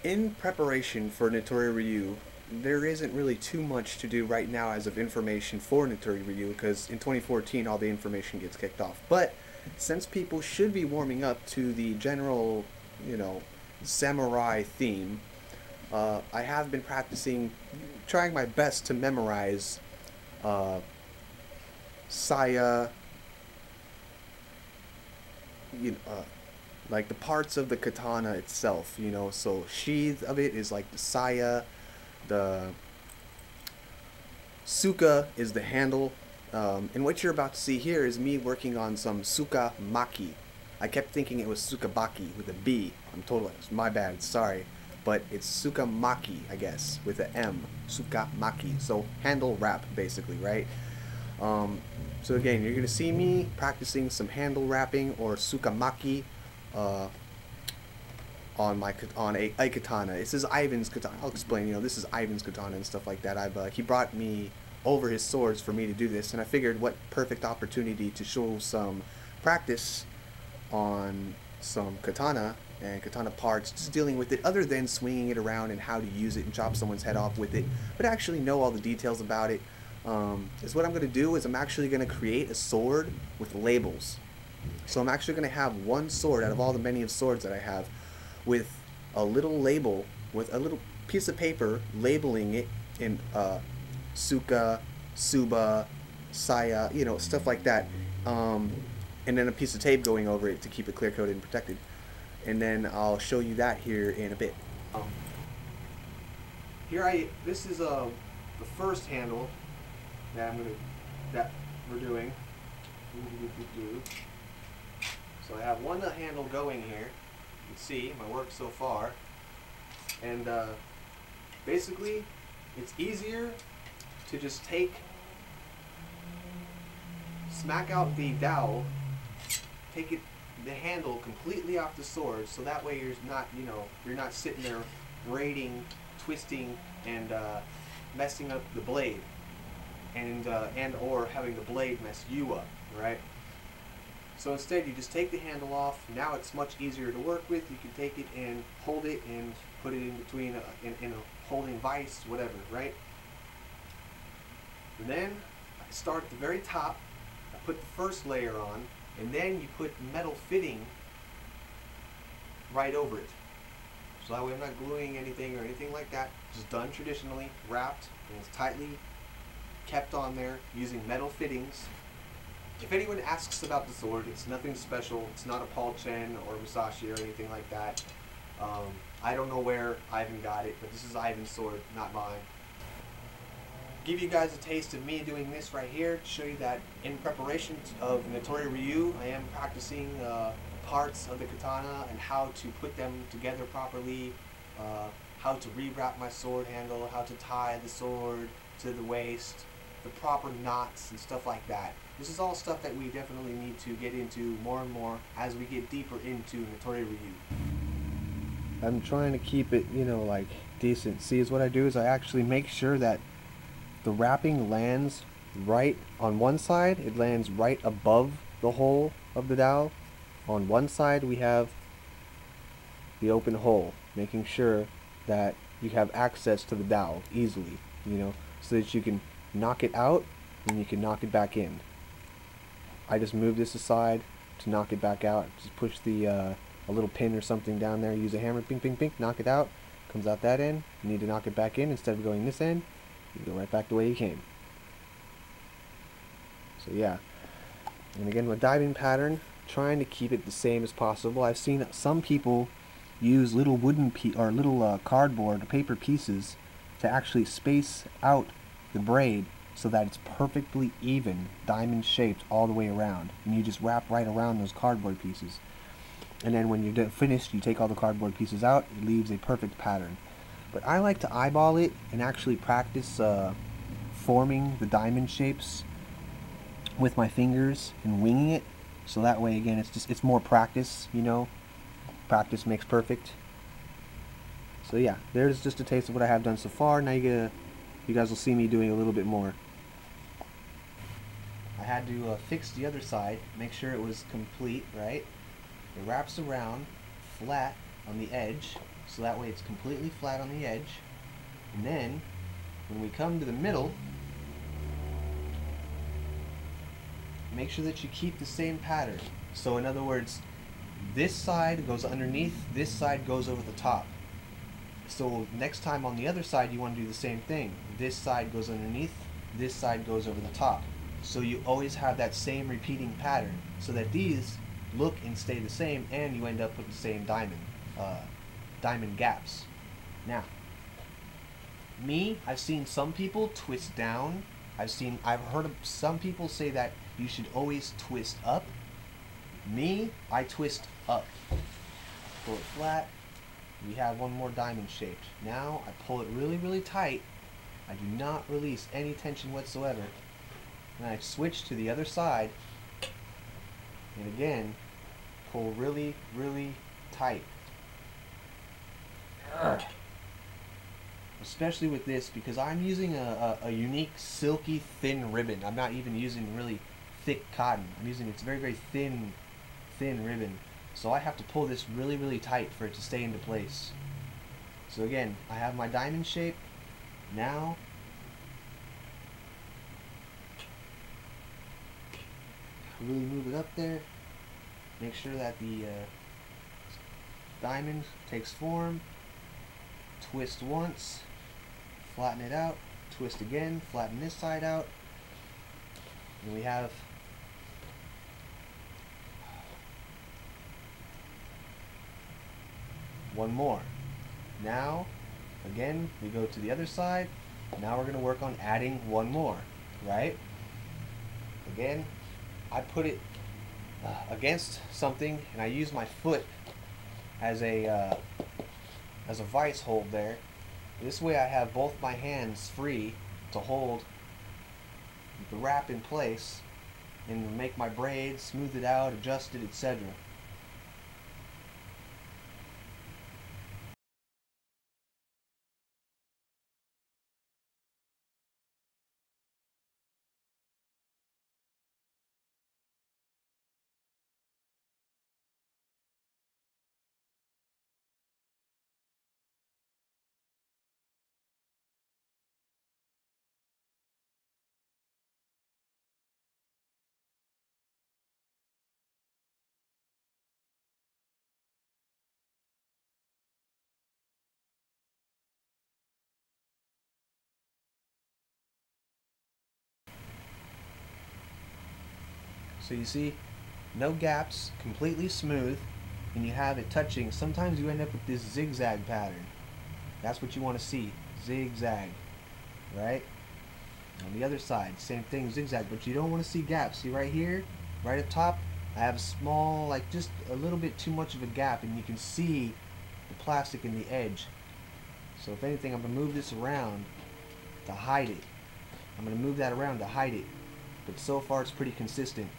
In preparation for Natori-Ryu, there isn't really too much to do right now as of information for Natori-Ryu because in 2014 all the information gets kicked off. But since people should be warming up to the general, you know, samurai theme, I have been practicing, trying my best to memorize uh, saya, you know, like the parts of the katana itself, you know. So sheath of it is like the saya, the Tsuka is the handle, and what you're about to see here is me working on some Tsuka-Maki. I kept thinking it was Tsuka-Maki with a B. I'm totally, my bad, sorry. But it's Tsuka-Maki, I guess, with an M. Tsuka-Maki. So handle wrap, basically, right? So again, you're going to see me practicing some handle wrapping or Tsuka-Maki uh, on a katana. This is Ivan's katana. I'll explain. You know, this is Ivan's katana and stuff like that. He brought me over his swords for me to do this, and I figured what perfect opportunity to show some practice on some katana and katana parts, just dealing with it other than swinging it around and how to use it and chop someone's head off with it, but actually know all the details about it. Is what I'm going to do is I'm actually going to create a sword with labels. So I'm actually going to have one sword out of all the many of swords that I have with a little label, with a little piece of paper labeling it in Suka, Suba, Saya, you know, stuff like that. And then a piece of tape going over it to keep it clear coated and protected. And then I'll show you that here in a bit. This is the first handle that we're doing. So I have one handle going here. You can see my work so far, and basically it's easier to just smack out the dowel, take the handle completely off the sword, so that way you're not sitting there braiding, twisting, and messing up the blade, and or having the blade mess you up, right? So instead, you just take the handle off. Now it's much easier to work with. You can take it and hold it and put it in between in a holding vise, whatever, right? And then I start at the very top. I put the first layer on, and then you put metal fitting right over it. So that way I'm not gluing anything or anything like that. Just done traditionally, wrapped, and it's tightly kept on there using metal fittings. If anyone asks about the sword, it's nothing special. It's not a Paul Chen or Musashi or anything like that. I don't know where Ivan got it, but this is Ivan's sword, not mine. Give you guys a taste of me doing this right here to show you that in preparation of Natori-Ryu, I am practicing parts of the katana and how to put them together properly, how to rewrap my sword handle, how to tie the sword to the waist, the proper knots and stuff like that. This is all stuff that we definitely need to get into more and more as we get deeper into Natori-Ryu. I'm trying to keep it, you know, like decent. See, is what I do is I actually make sure that the wrapping lands right on one side. It lands right above the hole of the dowel. On one side we have the open hole, making sure that you have access to the dowel easily, you know, so that you can knock it out and you can knock it back in. I just move this aside to knock it back out. Just push the a little pin or something down there, use a hammer, ping, ping, ping, knock it out. Comes out that end. You need to knock it back in. Instead of going this end, you go right back the way you came. So yeah. And again, with diving pattern, trying to keep it the same as possible. I've seen some people use little wooden or little cardboard or paper pieces to actually space out the braid so that it's perfectly even, diamond shaped all the way around, and you just wrap right around those cardboard pieces. And then when you're finished, you take all the cardboard pieces out. It leaves a perfect pattern. But I like to eyeball it and actually practice forming the diamond shapes with my fingers and winging it. So that way, again, it's more practice, you know. Practice makes perfect. So yeah, there's just a taste of what I have done so far. Now you guys will see me doing a little bit more. I had to fix the other side, make sure it was complete, right? It wraps around flat on the edge, so that way it's completely flat on the edge. And then when we come to the middle, make sure that you keep the same pattern. So in other words, this side goes underneath, this side goes over the top. So next time on the other side you want to do the same thing. This side goes underneath, this side goes over the top. So you always have that same repeating pattern so that these look and stay the same, and you end up with the same diamond gaps. Now, I've seen some people twist down. I've heard of some people say that you should always twist up. I twist up. Pull it flat. We have one more diamond shaped. Now I pull it really, really tight. I do not release any tension whatsoever. And I switch to the other side. And again, pull really, really tight. Especially with this, because I'm using a unique silky thin ribbon. I'm not even using really thick cotton. It's very, very thin ribbon. So I have to pull this really, really tight for it to stay into place. So again, I have my diamond shape. Now, really move it up there. Make sure that the diamond takes form. Twist once, flatten it out, twist again, flatten this side out, and we have one more. Now, again, we go to the other side. Now we're going to work on adding one more, right? Again, I put it against something, and I use my foot as a vice hold there. This way I have both my hands free to hold the wrap in place and make my braids, smooth it out, adjust it, etc. So you see, no gaps, completely smooth, and you have it touching. Sometimes you end up with this zigzag pattern. That's what you want to see, zigzag, right? On the other side, same thing, zigzag, but you don't want to see gaps. See right here, right up top, I have a small, like just a little bit too much of a gap, and you can see the plastic in the edge. So if anything, I'm going to move this around to hide it. I'm going to move that around to hide it. But so far it's pretty consistent.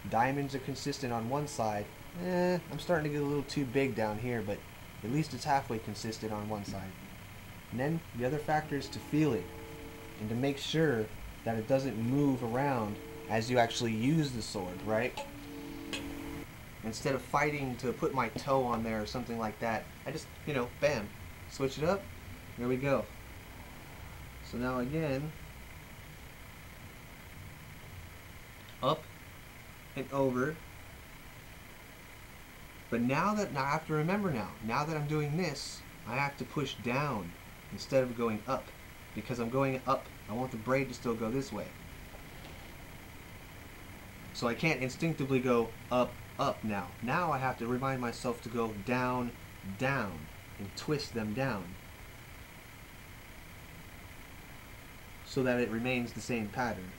Diamonds are consistent on one side. I'm starting to get a little too big down here, but at least it's halfway consistent on one side. And then the other factor is to feel it and to make sure that it doesn't move around as you actually use the sword, right? Instead of fighting to put my toe on there or something like that, I just, bam, switch it up. There we go. So now again, up and over. But now I have to remember now that I'm doing this, I have to push down instead of going up. Because I'm going up, I want the braid to still go this way. So I can't instinctively go up, up now. Now I have to remind myself to go down, down, and twist them down. So that it remains the same pattern.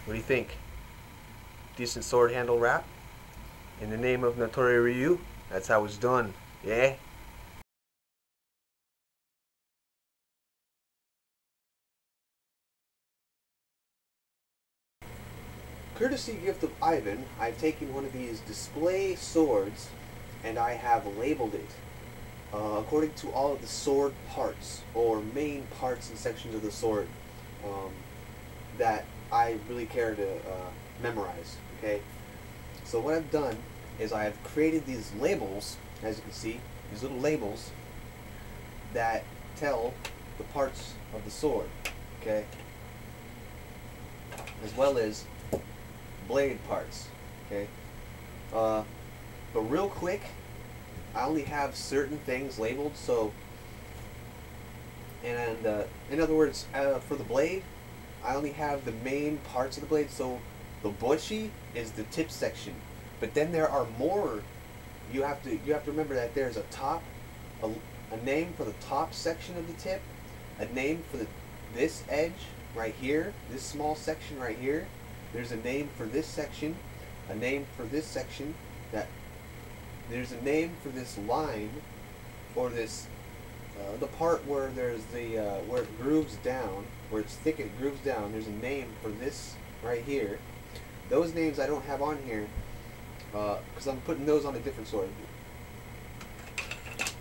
What do you think? Decent sword handle wrap? In the name of Natori-Ryu? That's how it's done. Yeah? Courtesy gift of Ivan, I've taken one of these display swords and I have labeled it according to all of the sword parts or main parts and sections of the sword that I really care to memorize. Okay, so what I've done is I've created these labels, as you can see, these little labels that tell the parts of the sword. Okay, as well as blade parts. Okay, but real quick, I only have certain things labeled. So, and in other words, for the blade, I only have the main parts of the blade. So the bushi is the tip section, but then there are more. You have to remember that there's a top, a name for the top section of the tip, a name for this edge right here, this small section right here. There's a name for this section, a name for this section. There's a name for this line, or this the part where there's the where it grooves down, where it's thick, it grooves down. There's a name for this right here. Those names I don't have on here because I'm putting those on a different sword.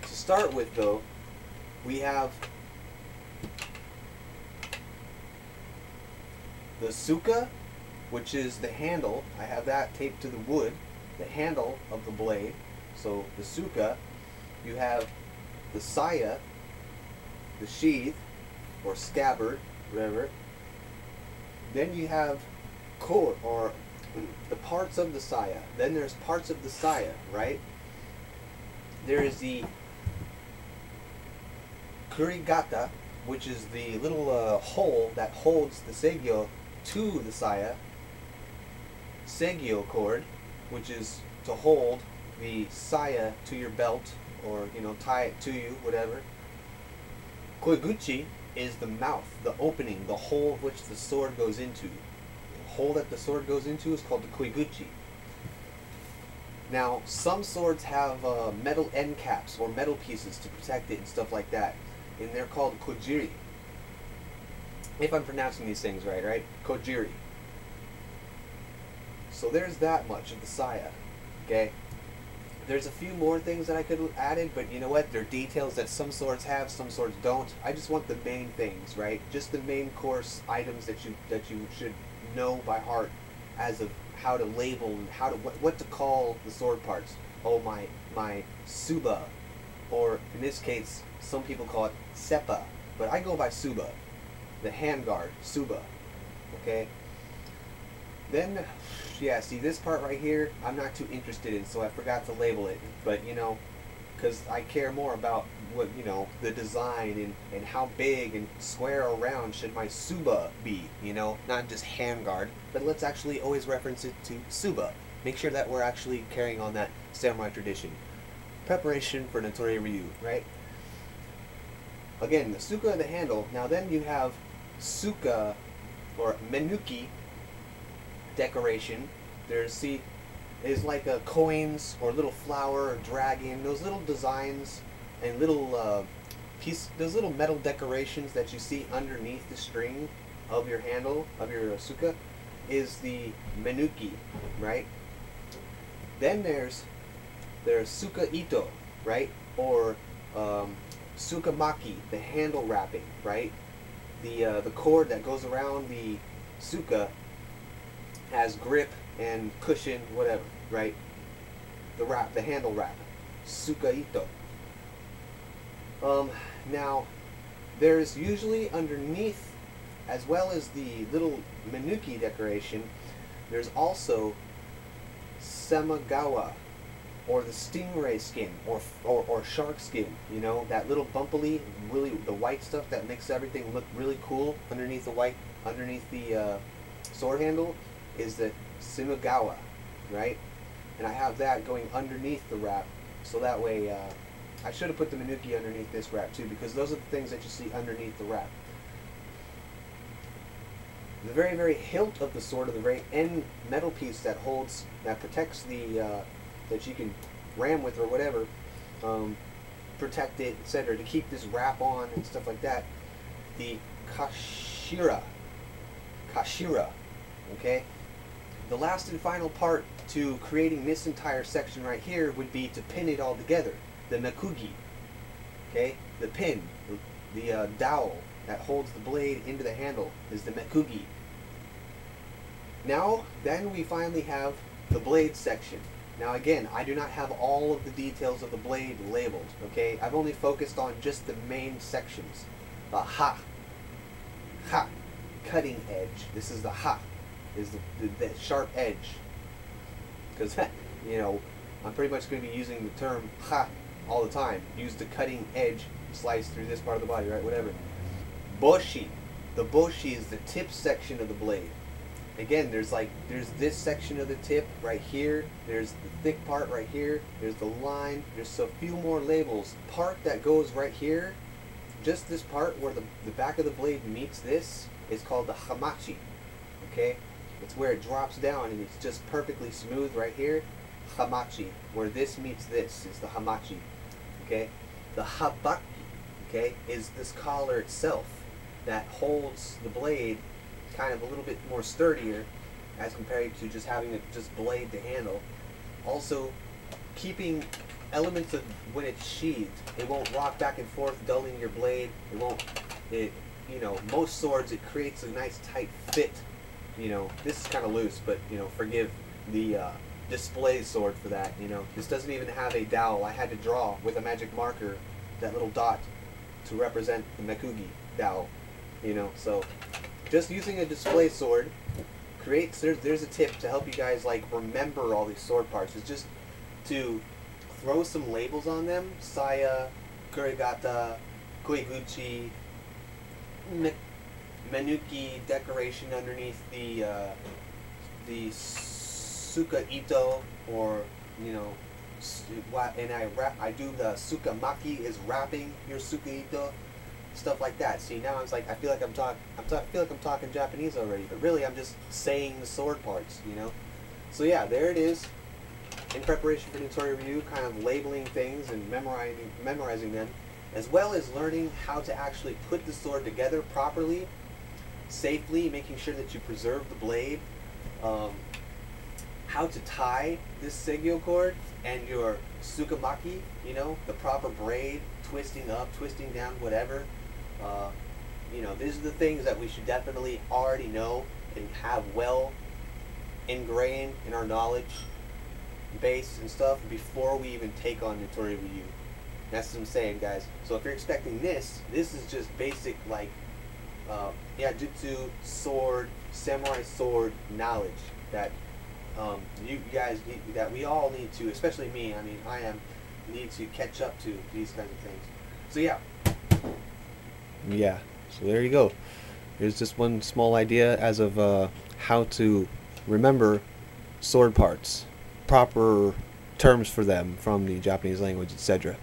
To start with, though, we have the Tsuka, which is the handle. I have that taped to the wood, the handle of the blade. So the Tsuka. You have the saya, the sheath, or scabbard, whatever. Then you have core, or the parts of the saya. Then there's parts of the saya, right? There is the kurigata, which is the little hole that holds the seigyo to the saya. Seigyo cord, which is to hold the saya to your belt, or tie it to you, whatever. Koiguchi is the mouth, the opening, the hole which the sword goes into. The hole that the sword goes into is called the koiguchi. Now, some swords have metal end caps or metal pieces to protect it and stuff like that, and they're called kojiri. If I'm pronouncing these things right? Kojiri. So there's that much of the saya. Okay. There's a few more things that I could have added, but you know what? They're details that some swords have, some swords don't. I just want the main things, right? Just the main course items that you should know by heart, as of how to label and how to what to call the sword parts. Oh, my suba, or in this case, some people call it seppa, but I go by suba, the handguard, suba. Okay. Then, yeah, see this part right here, I'm not too interested in, so I forgot to label it. But, because I care more about what, the design and how big and square or round should my suba be, not just handguard. But let's actually always reference it to suba. Make sure that we're actually carrying on that samurai tradition. Preparation for Natori-Ryu, right? Again, the Tsuka, the handle. Now then you have Tsuka, or Menuki, decoration. There's like coins or little flower or dragon. Those little designs and little those little metal decorations that you see underneath the string of your handle of your Tsuka is the Menuki, right? Then there's Tsuka Ito, right? Or Tsuka-Maki, the handle wrapping, right? The cord that goes around the Tsuka has grip and cushion, whatever, right? The handle wrap, Tsuka Ito. Now, there's usually underneath, as well as the little Menuki decoration, there's also Samagawa, or the stingray skin, or shark skin. That little bumpily, really the white stuff that makes everything look really cool underneath the white, underneath the sword handle, is the Samagawa, right? And I have that going underneath the wrap, so that way I should have put the Menuki underneath this wrap too, because those are the things that you see underneath the wrap. the very, very hilt of the sword, or the very end metal piece that holds, that protects the, that you can ram with or whatever, protect it, etc., to keep this wrap on and stuff like that. The kashira, okay? The last and final part to creating this entire section right here would be to pin it all together. The mekugi, okay? The pin, the dowel that holds the blade into the handle is the mekugi. Now, then we finally have the blade section. Now again, I do not have all of the details of the blade labeled, okay? I've only focused on just the main sections. The ha, cutting edge. This is the ha, is the sharp edge. Because, you know, I'm pretty much going to be using the term ha all the time. Use the cutting edge, slice through this part of the body, right? Whatever. Boshi. The boshi is the tip section of the blade. Again, there's this section of the tip right here. There's the thick part right here. There's the line. There's a few more labels. Part that goes right here, just this part where the back of the blade meets this, is called the hamachi. Okay? It's where it drops down and it's just perfectly smooth right here. Hamachi. Where this meets this is the hamachi. Okay? The habaki, okay, is this collar itself that holds the blade kind of a little bit more sturdier as compared to just having it just blade to handle. Also, keeping elements of when it's sheathed, it won't rock back and forth, dulling your blade. It won't, you know, most swords, it creates a nice tight fit. You know, this is kind of loose, but, you know, forgive the display sword for that, you know. This doesn't even have a dowel. I had to draw with a magic marker that little dot to represent the mekugi dowel, you know. So just using a display sword creates, there's a tip to help you guys like remember all these sword parts. It's just to throw some labels on them: saya, kurigata, koiguchi, menuki, decoration underneath the Tsuka-Ito, or, you know, and I do the Tsuka-Maki is wrapping your Tsuka-Ito, stuff like that. See, now it's like I feel like I'm talking Japanese already, but really I'm just saying the sword parts, you know. So yeah, there it is. In preparation for Natori-Ryu, kind of labeling things and memorizing them, as well as learning how to actually put the sword together properly, safely, making sure that you preserve the blade, how to tie this Segyo cord and your Tsuka-Maki, you know, the proper braid, twisting up, twisting down, whatever. You know, these are the things that we should definitely already know and have well ingrained in our knowledge base and stuff before we even take on Natori-Ryu. That's what I'm saying, guys. So if you're expecting this is just basic, like, jutsu, sword, samurai sword knowledge that you guys need, that we all need to, especially me, I mean, need to catch up to these kinds of things. So yeah. Yeah, so there you go. Here's just one small idea as of how to remember sword parts, proper terms for them from the Japanese language, etc.